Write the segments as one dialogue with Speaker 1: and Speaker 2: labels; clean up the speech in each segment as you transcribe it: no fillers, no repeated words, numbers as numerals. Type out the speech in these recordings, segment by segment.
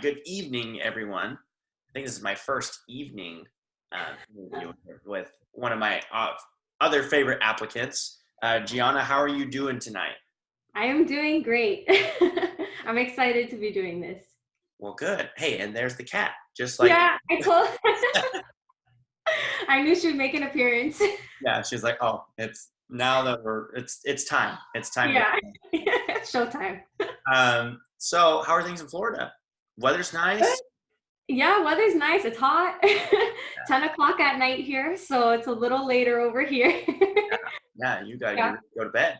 Speaker 1: Good evening, everyone. I think this is my first evening interview with one of my other favorite applicants. Giana, how are you doing tonight?
Speaker 2: I am doing great. I'm excited to be doing this.
Speaker 1: Well, good. Hey, and there's the cat, just like,
Speaker 2: Yeah, I knew she would make an appearance.
Speaker 1: yeah, she's like, oh, it's now that it's time. It's time to.
Speaker 2: Yeah. Showtime.
Speaker 1: So how are things in Florida? Weather's
Speaker 2: Good.
Speaker 1: nice.
Speaker 2: Yeah, weather's nice. It's hot. 10 o'clock at night here, so it's a little later over here.
Speaker 1: Yeah, you gotta get
Speaker 2: Yeah.
Speaker 1: ready to go to bed.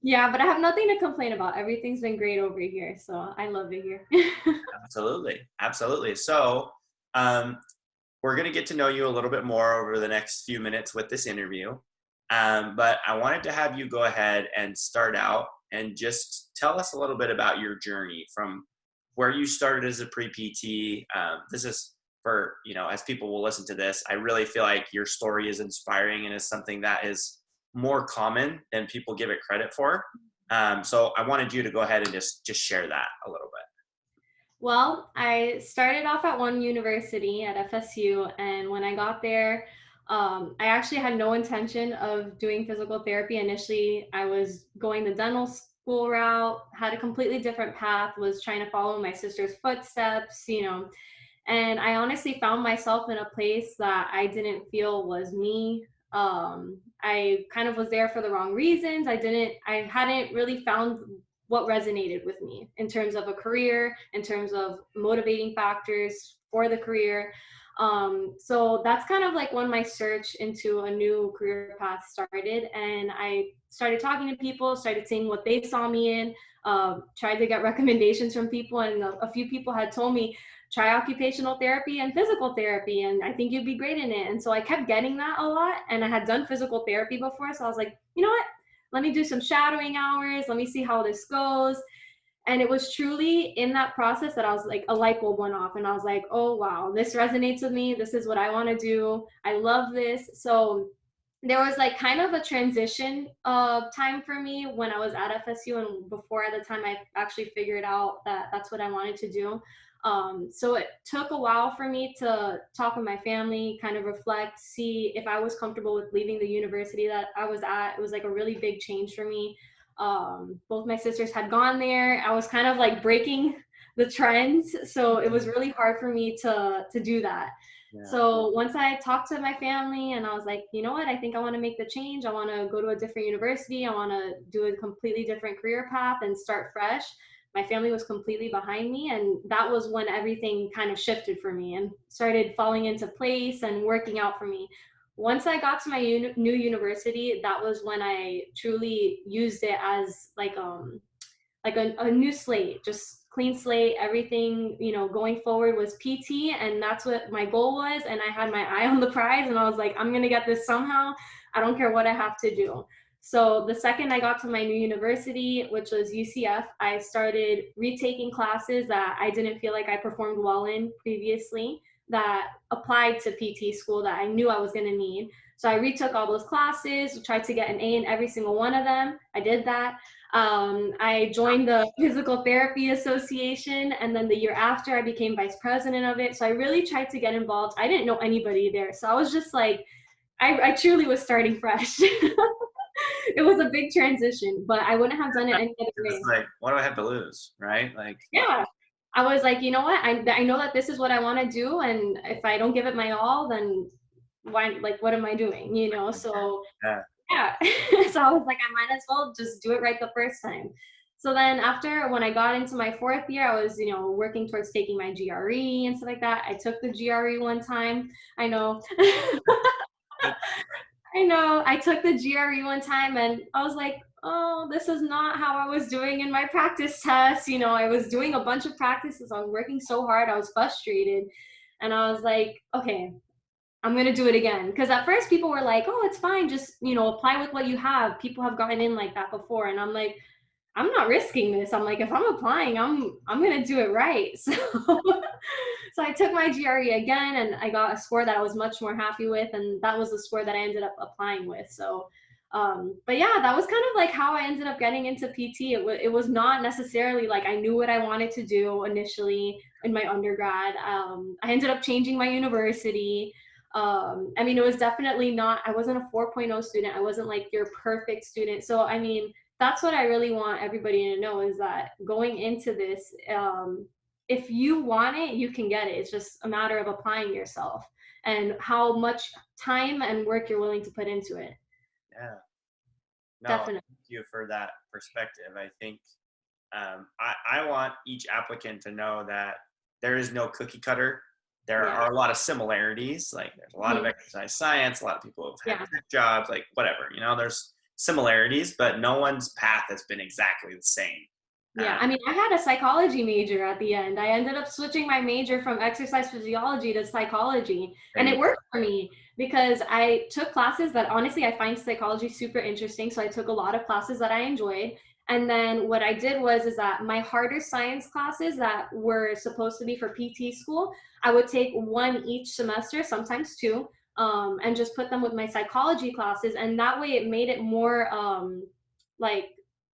Speaker 2: Yeah, but I have nothing to complain about. Everything's been great over here, so I love it here.
Speaker 1: Absolutely, absolutely. So, um, we're going to get to know you a little bit more over the next few minutes with this interview. But I wanted to have you go ahead and start out and just tell us a little bit about your journey from where you started as a pre-PT. This is for, as people will listen to this, I really feel like your story is inspiring and is something that is more common than people give it credit for. So I wanted you to go ahead and just share that a little bit.
Speaker 2: Well, I started off at one university at FSU, and when I got there, I actually had no intention of doing physical therapy. Initially, I was going the dental school route, had a completely different path, was trying to follow my sister's footsteps, and I honestly found myself in a place that I didn't feel was me. I kind of was there for the wrong reasons. I hadn't really found what resonated with me in terms of a career, in terms of motivating factors for the career. So that's kind of like when my search into a new career path started. And I started talking to people, started seeing what they saw me in, tried to get recommendations from people. And a few people had told me, try occupational therapy and physical therapy, and I think you'd be great in it. And so I kept getting that a lot, and I had done physical therapy before, so I was like, you know what, let me do some shadowing hours, let me see how this goes. And it was truly in that process that I was like, a light bulb went off, and I was like, oh wow, this resonates with me, this is what I want to do, I love this. So there was like kind of a transition time for me when I was at FSU and before the time I actually figured out that that's what I wanted to do. So it took a while for me to talk with my family, kind of reflect, see if I was comfortable with leaving the university that I was at. It was like a really big change for me. Both my sisters had gone there. I was kind of like breaking the trends, so it was really hard for me to do that.
Speaker 1: Yeah.
Speaker 2: So once I talked to my family and I was like, you know what, I think I want to make the change. I want to go to a different university. I want to do a completely different career path and start fresh. My family was completely behind me. And that was when everything kind of shifted for me and started falling into place and working out for me. Once I got to my new university, that was when I truly used it as like a new slate, just clean slate. Everything, going forward was PT, and that's what my goal was. And I had my eye on the prize, and I was like, I'm gonna get this somehow. I don't care what I have to do. So the second I got to my new university, which was UCF, I started retaking classes that I didn't feel like I performed well in previously, that applied to PT school, that I knew I was going to need. So I retook all those classes, tried to get an A in every single one of them. I did that. I joined the Physical Therapy Association, and then the year after, I became vice president of it. So I really tried to get involved. I didn't know anybody there, so I was just like, I truly was starting fresh. It was a big transition, but I wouldn't have done it any other way.
Speaker 1: It's like, what do I have to lose, right? Like,
Speaker 2: Yeah, I was like, you know what? I know that this is what I want to do, and if I don't give it my all, then why? Like, what am I doing? So
Speaker 1: yeah,
Speaker 2: yeah. So I was like, I might as well just do it right the first time. So then after, when I got into my fourth year, I was, working towards taking my GRE and stuff like that. I took the GRE one time. I know. I know. I took the GRE one time and I was like, oh, this is not how I was doing in my practice tests. I was doing a bunch of practices. I was working so hard. I was frustrated. And I was like, okay, I'm going to do it again. Because at first people were like, oh, it's fine. Just, apply with what you have. People have gotten in like that before. And I'm like, I'm not risking this. I'm like, if I'm applying, I'm going to do it right. So I took my GRE again and I got a score that I was much more happy with. And that was the score that I ended up applying with. So But yeah, that was kind of like how I ended up getting into PT. It was not necessarily like I knew what I wanted to do initially in my undergrad. I ended up changing my university. I mean, it was definitely not, I wasn't a 4.0 student. I wasn't like your perfect student. So, I mean, that's what I really want everybody to know is that going into this, if you want it, you can get it. It's just a matter of applying yourself and how much time and work you're willing to put into it.
Speaker 1: Yeah. No,
Speaker 2: Definitely.
Speaker 1: thank you for that perspective. I think I want each applicant to know that there is no cookie cutter. There
Speaker 2: Yeah.
Speaker 1: are a lot of similarities. Like there's a lot of
Speaker 2: Mhm.
Speaker 1: exercise science. A lot of people have
Speaker 2: Yeah.
Speaker 1: had tech jobs. Like whatever, there's similarities, but no one's path has been exactly the same.
Speaker 2: Yeah. I mean, I had a psychology major at the end. I ended up switching my major from exercise physiology to psychology.
Speaker 1: There
Speaker 2: And
Speaker 1: you
Speaker 2: it worked for me because I took classes that honestly I find psychology super interesting. So I took a lot of classes that I enjoyed. And then what I did was is that my harder science classes that were supposed to be for PT school, I would take one each semester, sometimes two, and just put them with my psychology classes. And that way it made it more like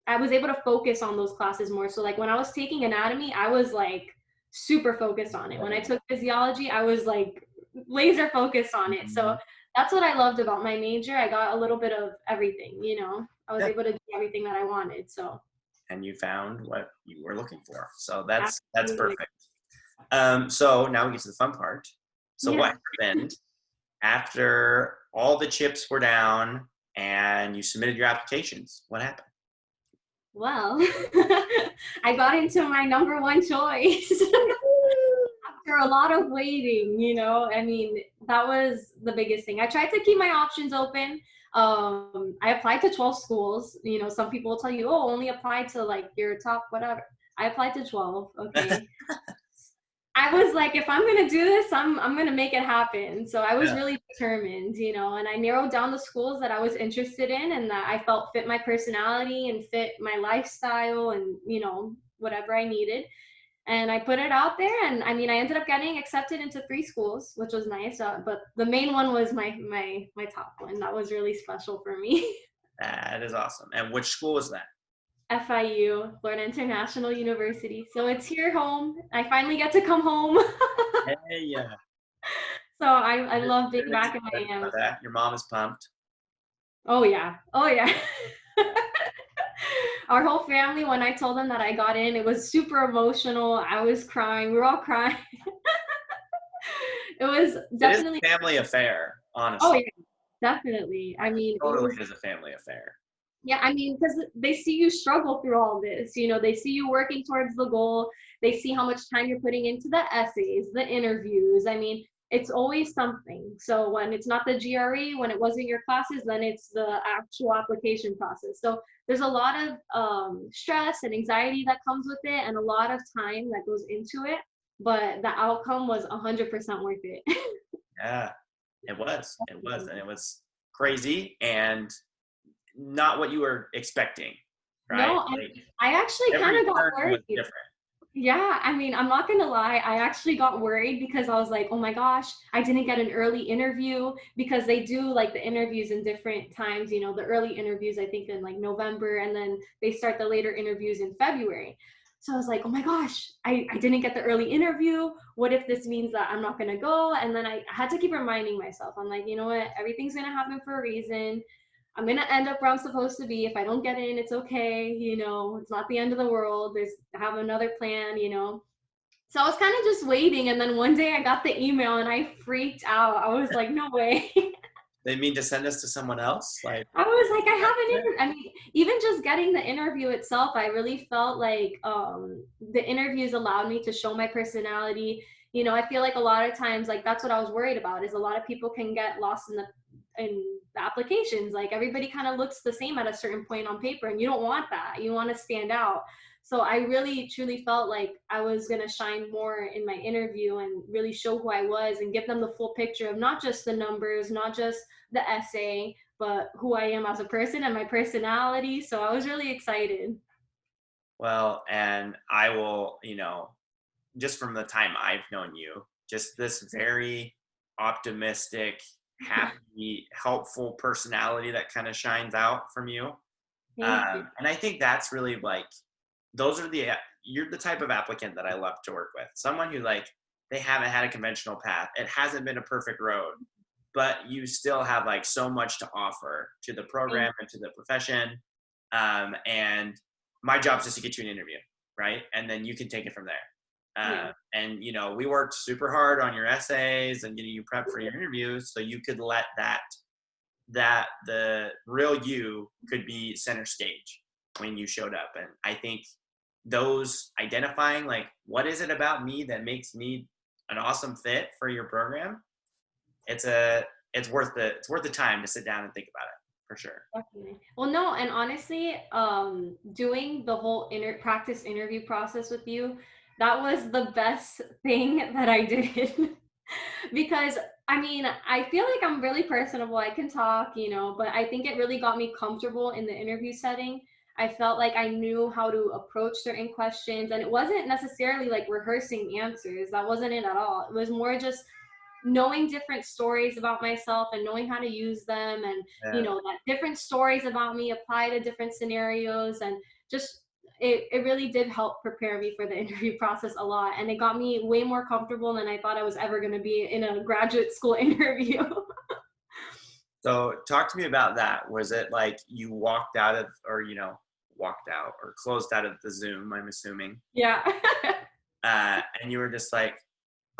Speaker 2: I was able to focus on those classes more. So like when I was taking anatomy, I was like super focused on it. When I
Speaker 1: go.
Speaker 2: took physiology, I was like laser focused on it. So
Speaker 1: Mhm.
Speaker 2: that's what I loved about my major. I got a little bit of everything, I was
Speaker 1: Yeah.
Speaker 2: able to do everything that I wanted. So
Speaker 1: And you found what you were looking for. So that's
Speaker 2: absolutely.
Speaker 1: perfect. So now we get to the fun part. So what
Speaker 2: Yeah.
Speaker 1: happened after all the chips were down and you submitted your applications? What happened?
Speaker 2: Well, I got into my number one choice. After a lot of waiting, I mean, that was the biggest thing. I tried to keep my options open. I applied to 12 schools. Some people will tell you, oh, only apply to like your top whatever. I applied to 12. Okay. I was like, if I'm gonna do this, I'm gonna make it happen. So I was
Speaker 1: Yeah.
Speaker 2: really determined, and I narrowed down the schools that I was interested in and that I felt fit my personality and fit my lifestyle and whatever I needed, and I put it out there. And I mean, I ended up getting accepted into three schools, which was nice. But the main one was my top one. That was really special for me.
Speaker 1: That is awesome. And which school was that?
Speaker 2: FIU, Florida International University. So it's here home. I finally get to come home.
Speaker 1: Hey, yeah.
Speaker 2: So I
Speaker 1: You're,
Speaker 2: love being
Speaker 1: you're
Speaker 2: back in
Speaker 1: excited
Speaker 2: Miami.
Speaker 1: about that. Your mom is pumped.
Speaker 2: Oh yeah. Oh yeah. Our whole family, when I told them that I got in, it was super emotional. I was crying. We were all crying. It was
Speaker 1: It is
Speaker 2: definitely.
Speaker 1: a family affair,
Speaker 2: Oh
Speaker 1: honestly.
Speaker 2: yeah, definitely. I mean, it
Speaker 1: Totally
Speaker 2: was.
Speaker 1: is a family affair.
Speaker 2: Yeah, I mean, because they see you struggle through all this. They see you working towards the goal. They see how much time you're putting into the essays, the interviews. I mean, it's always something. So when it's not the GRE, when it wasn't your classes, then it's the actual application process. So there's a lot of stress and anxiety that comes with it, and a lot of time that goes into it. But the outcome was 100% worth it.
Speaker 1: Yeah, it was. It was. And it was crazy and not what you were expecting, right?
Speaker 2: No,
Speaker 1: Like
Speaker 2: I actually kind
Speaker 1: every
Speaker 2: of got
Speaker 1: turn
Speaker 2: worried.
Speaker 1: was different.
Speaker 2: Yeah, I mean, I'm not gonna lie, I actually got worried because I was like, oh my gosh, I didn't get an early interview because they do like the interviews in different times, the early interviews, I think in like November, and then they start the later interviews in February. So I was like, oh my gosh, I didn't get the early interview. What if this means that I'm not gonna go? And then I had to keep reminding myself, I'm like, you know what, everything's gonna happen for a reason. I'm gonna end up where I'm supposed to be. If I don't get in, it's okay. It's not the end of the world. I have another plan. So I was kind of just waiting, and then one day I got the email and I freaked out. I was like, no way.
Speaker 1: They mean to send us to someone else? Like,
Speaker 2: I was like, I have an interview. I mean, even just getting the interview itself, I really felt like the interviews allowed me to show my personality. I feel like a lot of times, like that's what I was worried about, is a lot of people can get lost in the applications. Like everybody kind of looks the same at a certain point on paper, and you don't want that. You want to stand out. So I really truly felt like I was going to shine more in my interview and really show who I was and give them the full picture of not just the numbers, not just the essay, but who I am as a person and my personality. So I was really excited.
Speaker 1: well, and I will, just from the time I've known you, just this very optimistic, happy, helpful personality that kind of shines out from you.
Speaker 2: Thank you.
Speaker 1: And I think that's really like, those are you're the type of applicant that I love to work with. Someone who like, they haven't had a conventional path. It hasn't been a perfect road, but you still have like so much to offer to the
Speaker 2: Thank
Speaker 1: program and to the profession. And my job is just to get you an interview, right? And then you can take it from there.
Speaker 2: Yeah.
Speaker 1: And we worked super hard on your essays and getting you prepped for your interviews, so you could let that the real you could be center stage when you showed up. And I think those identifying like, what is it about me that makes me an awesome fit for your program, it's worth the time to sit down and think about it, for sure.
Speaker 2: Definitely. Well, no, and honestly, doing the whole practice interview process with you, that was the best thing that I did. Because I mean, I feel like I'm really personable. I can talk, but I think it really got me comfortable in the interview setting. I felt like I knew how to approach certain questions, and it wasn't necessarily like rehearsing answers. That wasn't it at all. It was more just knowing different stories about myself and knowing how to use them, and
Speaker 1: Yeah.
Speaker 2: that different stories about me apply to different scenarios, and just it really did help prepare me for the interview process a lot, and it got me way more comfortable than I thought I was ever going to be in a graduate school interview.
Speaker 1: So talk to me about that. Was it like you walked out of, or walked out or closed out of the Zoom, I'm assuming,
Speaker 2: Yeah.
Speaker 1: and you were just like,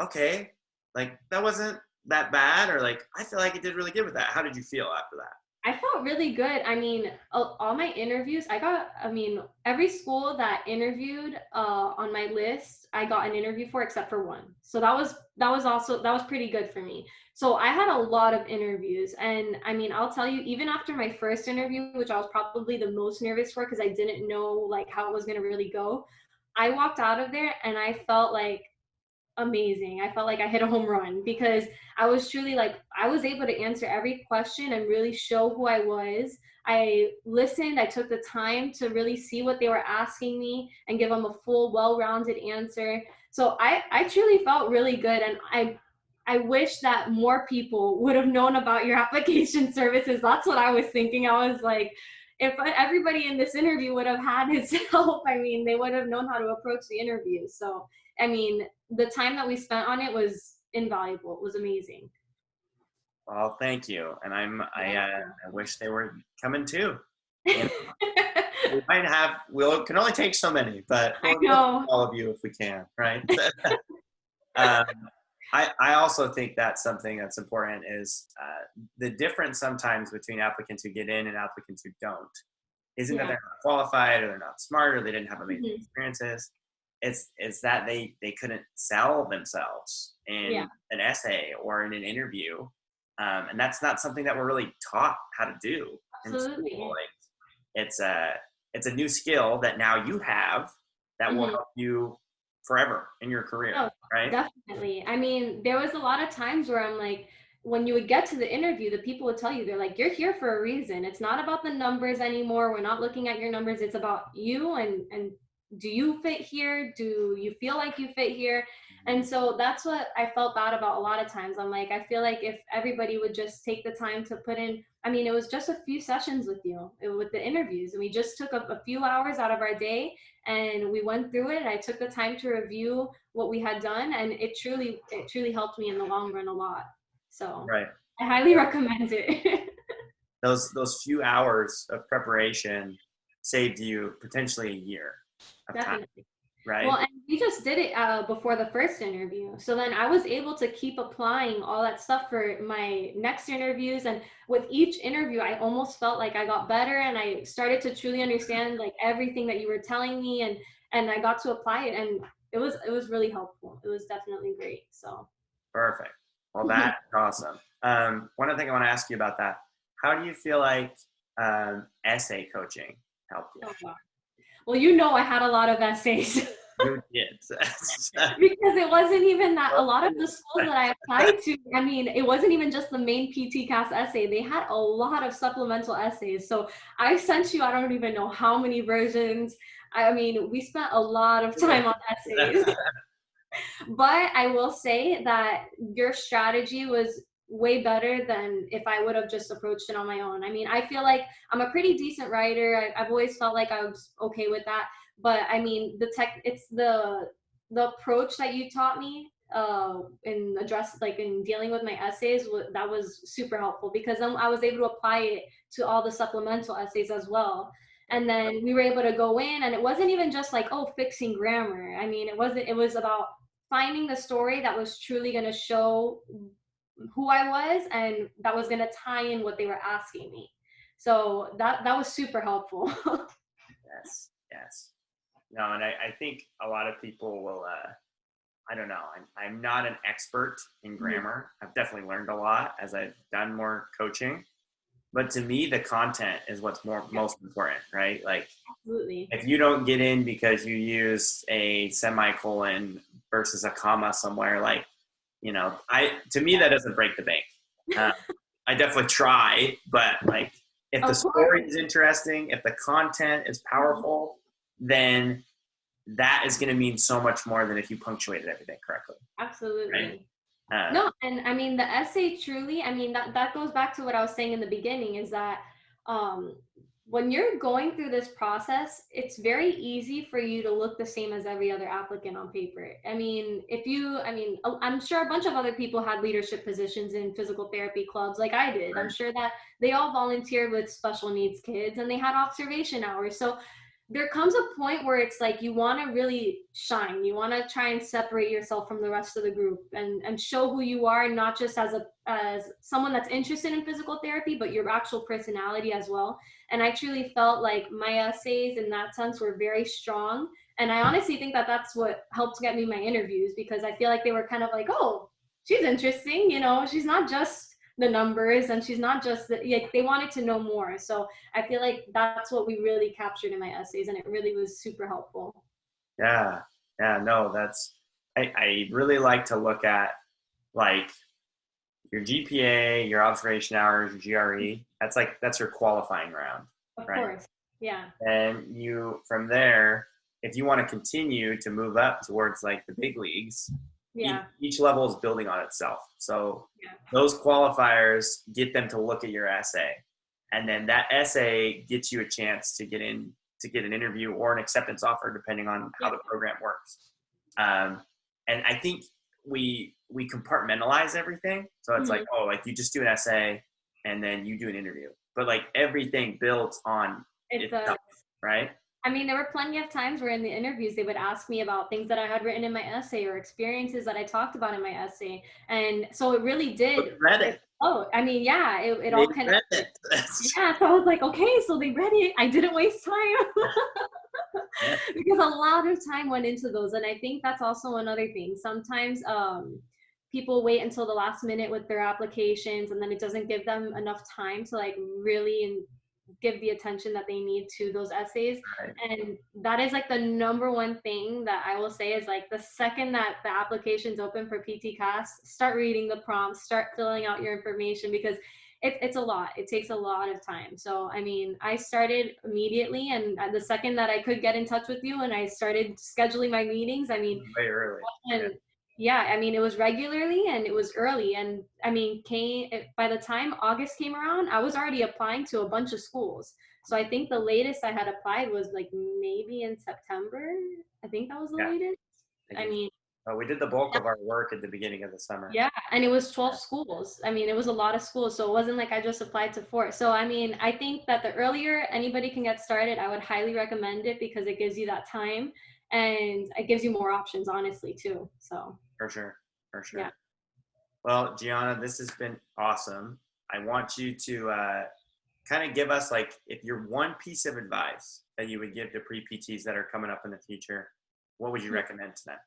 Speaker 1: okay, like that wasn't that bad, or like, I feel like it did really good with that. How did you feel after that?
Speaker 2: I felt really good. I mean, all my interviews, every school that interviewed on my list, I got an interview for except for one. So that was pretty good for me. So I had a lot of interviews, and I mean, I'll tell you, even after my first interview, which I was probably the most nervous for because I didn't know like how it was going to really go, I walked out of there and I felt like amazing. I felt like I hit a home run because I was truly like, I was able to answer every question and really show who I was. I listened, I took the time to really see what they were asking me and give them a full, well-rounded answer. So I truly felt really good. And I wish that more people would have known about your application services. That's what I was thinking. I was like, if everybody in this interview would have had his help, I mean, they would have known how to approach the interview. So, I mean, the time that we spent on it was invaluable. It was amazing.
Speaker 1: Well, thank you. And I wish they were coming too. You know,
Speaker 2: I
Speaker 1: we can only take so many, but we'll look
Speaker 2: know.
Speaker 1: at all of you if we can, right? um, I also think that's something that's important is the difference sometimes between applicants who get in and applicants who don't isn't that
Speaker 2: Yeah.
Speaker 1: they're not qualified or they're not smart or they didn't have amazing
Speaker 2: Mhm.
Speaker 1: experiences. It's that they couldn't sell themselves
Speaker 2: Yeah.
Speaker 1: in an essay or in an interview, and that's not something that we're really taught how to do in school.
Speaker 2: Absolutely.
Speaker 1: Like it's a new skill that now you have that will
Speaker 2: Mhm.
Speaker 1: help you forever in your career,
Speaker 2: Oh,
Speaker 1: right?
Speaker 2: definitely. I mean, there was a lot of times where I'm like, when you would get to the interview, the people would tell you, they're like, you're here for a reason. It's not about the numbers anymore. We're not looking at your numbers. It's about you, and do you fit here? Do you feel like you fit here? And so that's what I felt bad about a lot of times. I'm like, I feel like if everybody would just take the time to put in, I mean, it was just a few sessions with you with the interviews, and we just took up a few hours out of our day and we went through it. I took the time to review what we had done, and it truly helped me in the long run a lot. So
Speaker 1: Right.
Speaker 2: I highly recommend it.
Speaker 1: Those few hours of preparation saved you potentially a year of time,
Speaker 2: Definitely. Well,
Speaker 1: right?
Speaker 2: and we just did it before the first interview. So then I was able to keep applying all that stuff for my next interviews. And with each interview, I almost felt like I got better and I started to truly understand like everything that you were telling me, and I got to apply it, and it was really helpful. It was definitely great. So
Speaker 1: Perfect. Well, that's awesome. One other thing I want to ask you about that. How do you feel like essay coaching helped you?
Speaker 2: oh, wow. Well, I had a lot of essays.
Speaker 1: You did.
Speaker 2: Because it wasn't even that a lot of the schools that I applied to, I mean, it wasn't even just the main PTCAS essay. They had a lot of supplemental essays. So I sent you, I don't even know how many versions. I mean, we spent a lot of time on essays. But I will say that your strategy was way better than if I would have just approached it on my own. I mean, I feel like I'm a pretty decent writer. I've always felt like I was okay with that. But I mean, it's the approach that you taught me in in dealing with my essays, that was super helpful, because then I was able to apply it to all the supplemental essays as well. And then we were able to go in, and it wasn't even just like, oh, fixing grammar. I mean, it was about finding the story that was truly going to show who I was, and that was going to tie in what they were asking me. So that was super helpful.
Speaker 1: Yes, yes. No, and I think a lot of people will, I don't know, I'm not an expert in grammar. I've definitely learned a lot as I've done more coaching. But to me, the content is what's most important, right? Like,
Speaker 2: Absolutely.
Speaker 1: if you don't get in because you use a semicolon versus a comma somewhere, like, to me, that doesn't break the bank. I definitely try, but like, if the story is interesting, if the content is powerful, then that is going to mean so much more than if you punctuated everything correctly.
Speaker 2: Absolutely.
Speaker 1: Right?
Speaker 2: No, and I mean, the essay truly, I mean, that goes back to what I was saying in the beginning, is that um, when you're going through this process, it's very easy for you to look the same as every other applicant on paper. I mean, I'm sure a bunch of other people had leadership positions in physical therapy clubs like I did.
Speaker 1: Right.
Speaker 2: I'm sure that they all volunteered with special needs kids, and they had observation hours. So there comes a point where it's like you want to really shine. You want to try and separate yourself from the rest of the group, and show who you are, not just as someone that's interested in physical therapy, but your actual personality as well. And I truly felt like my essays in that sense were very strong. And I honestly think that that's what helped get me my interviews, because I feel like they were kind of like, oh, she's interesting. She's not just the numbers, and she's not just like, they wanted to know more. So I feel like that's what we really captured in my essays, and it really was super helpful.
Speaker 1: Yeah. Yeah. No, I really like to look at, like, your GPA, your observation hours, your GRE. That's your qualifying round,
Speaker 2: Of
Speaker 1: right?
Speaker 2: course. Yeah.
Speaker 1: And from there, if you want to continue to move up towards like the big leagues,
Speaker 2: Yeah.
Speaker 1: each level is building on itself. So
Speaker 2: Yeah.
Speaker 1: those qualifiers get them to look at your essay, and then that essay gets you a chance to get an interview or an acceptance offer, depending on how the program works. And I think we compartmentalize everything. So it's like, oh, like you just do an essay and then you do an interview, but like everything builds on itself, right?
Speaker 2: I mean, there were plenty of times where in the interviews they would ask me about things that I had written in my essay, or experiences that I talked about in my essay. And so it really did.
Speaker 1: Read it.
Speaker 2: I mean, yeah, it
Speaker 1: They
Speaker 2: all connected.
Speaker 1: read it.
Speaker 2: Yeah, so I was like, okay, so they read it. I didn't waste time.
Speaker 1: Yeah.
Speaker 2: Because a lot of time went into those. And I think that's also another thing. Sometimes people wait until the last minute with their applications, and then it doesn't give them enough time to like really give the attention that they need to those essays.
Speaker 1: Right.
Speaker 2: And that is like the number one thing that I will say is, like, the second that the application's open for PTCAS, start reading the prompts, start filling out your information, because it's a lot. It takes a lot of time. So, I mean, I started immediately, and the second that I could get in touch with you and I started scheduling my meetings, I mean,
Speaker 1: Way early.
Speaker 2: and yeah, I mean, it was regularly and it was early. And I mean, by the time August came around, I was already applying to a bunch of schools. So I think the latest I had applied was like maybe in September. I think that was the latest. I mean,
Speaker 1: we did the bulk of our work at the beginning of the summer.
Speaker 2: yeah, and it was 12 schools. I mean, it was a lot of schools. So it wasn't like I just applied to 4. So, I mean, I think that the earlier anybody can get started, I would highly recommend it, because it gives you that time, and it gives you more options, honestly, too. So
Speaker 1: For sure.
Speaker 2: yeah.
Speaker 1: Well, Giana, this has been awesome. I want you to kind of give us, like, if you're one piece of advice that you would give to pre-PTs that are coming up in the future, what would you recommend to them?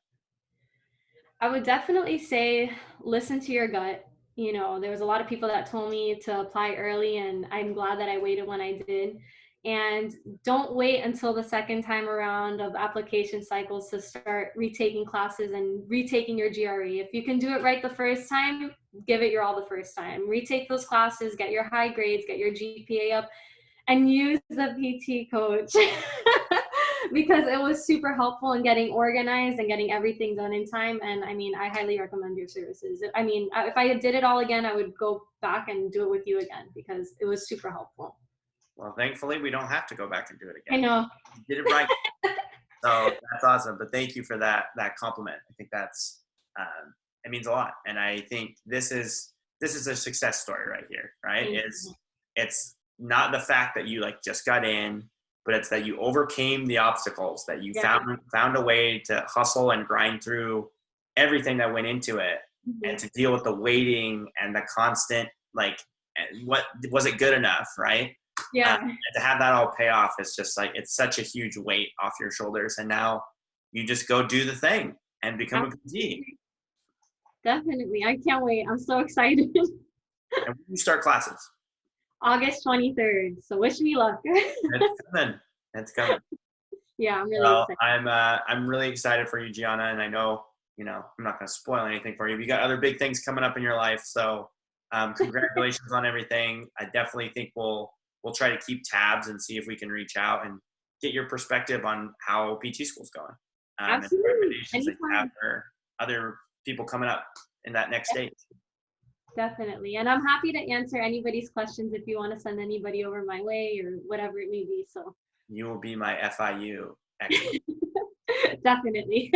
Speaker 2: I would definitely say listen to your gut. There was a lot of people that told me to apply early, and I'm glad that I waited when I did. And don't wait until the second time around of application cycles to start retaking classes and retaking your GRE. If you can do it right the first time, give it your all the first time. Retake those classes, get your high grades, get your GPA up, and use the PT coach. because it was super helpful in getting organized and getting everything done in time. And I mean, I highly recommend your services. I mean, if I did it all again, I would go back and do it with you again because it was super helpful.
Speaker 1: Well, thankfully, we don't have to go back and do it
Speaker 2: I
Speaker 1: again.
Speaker 2: know.
Speaker 1: You did it right. So that's awesome. But thank you for that compliment. I think that's it means a lot. And I think this is a success story right here, right? It's not the fact that you like just got in, but it's that you overcame the obstacles, that you found a way to hustle and grind through everything that went into it, and to deal with the waiting and the constant like, what was it good enough, right?
Speaker 2: Yeah.
Speaker 1: And to have that all pay off is just like, it's such a huge weight off your shoulders. And now you just go do the thing and become a PT.
Speaker 2: Definitely. I can't wait. I'm so excited.
Speaker 1: And when you start classes?
Speaker 2: August 23rd. So wish me luck.
Speaker 1: It's coming.
Speaker 2: Yeah, I'm really excited.
Speaker 1: I'm really excited for you, Giana. And I know, I'm not going to spoil anything for you. You got other big things coming up in your life. So congratulations on everything. I definitely think we'll try to keep tabs and see if we can reach out and get your perspective on how PT school's going.
Speaker 2: Absolutely.
Speaker 1: And recommendations that you have for other people coming up in that next stage.
Speaker 2: Definitely. And I'm happy to answer anybody's questions if you want to send anybody over my way or whatever it may be. So
Speaker 1: you will be my FIU expert.
Speaker 2: Definitely.